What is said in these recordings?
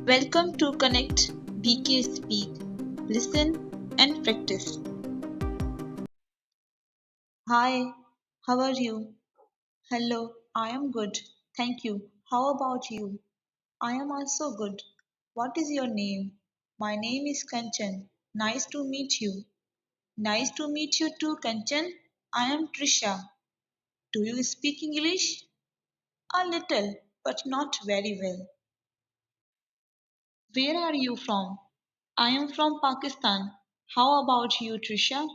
Welcome to Connect BK Speak. Listen and practice. Hi, how are you? Hello, I am good. Thank you. How about you? I am also good. What is your name? My name is Kanchan. Nice to meet you. Nice to meet you too, Kanchan. I am Trisha. Do you speak English? A little, but not very well. Where are you from? I am from Pakistan. How about you, Trisha?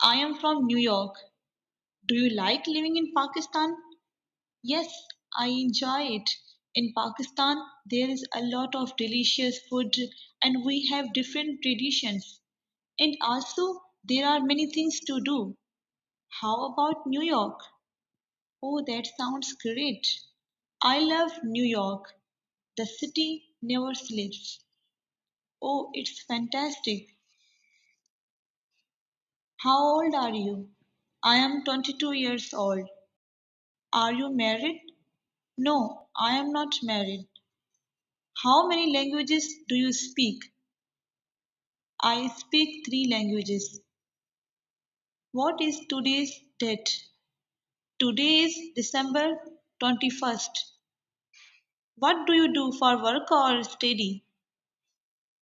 I am from New York. Do you like living in Pakistan? Yes, I enjoy it. In Pakistan, there is a lot of delicious food and we have different traditions. And also, there are many things to do. How about New York? Oh, that sounds great. I love New York. The city never sleeps. Oh, it's fantastic. How old are you? I am 22 years old. Are you married? No, I am not married. How many languages do you speak? I speak three languages. What is today's date? Today is December 21st. What do you do for work or study?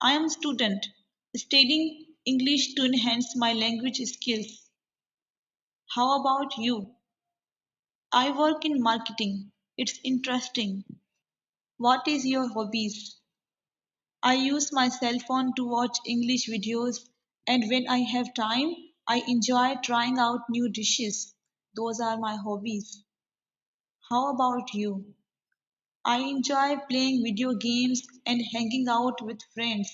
I am student studying English to enhance my language skills. How about you? I work in marketing. It's interesting. What is your hobbies? I use my cell phone to watch English videos, and when I have time, I enjoy trying out new dishes. Those are my hobbies. How about you? I enjoy playing video games and hanging out with friends.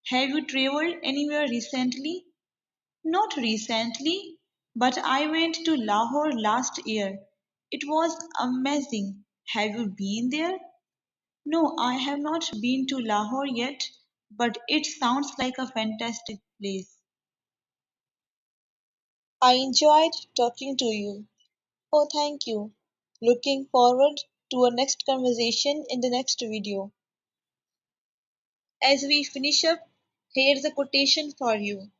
Have you traveled anywhere recently? Not recently, but I went to Lahore last year. It was amazing. Have you been there? No, I have not been to Lahore yet, but it sounds like a fantastic place. I enjoyed talking to you. Oh, thank you. Looking forward to our next conversation in the next video. As we finish up, here's a quotation for you.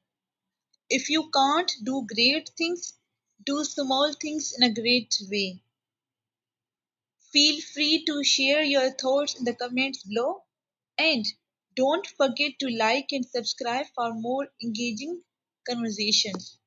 If you can't do great things, do small things in a great way. Feel free to share your thoughts in the comments below. And don't forget to like and subscribe for more engaging conversations.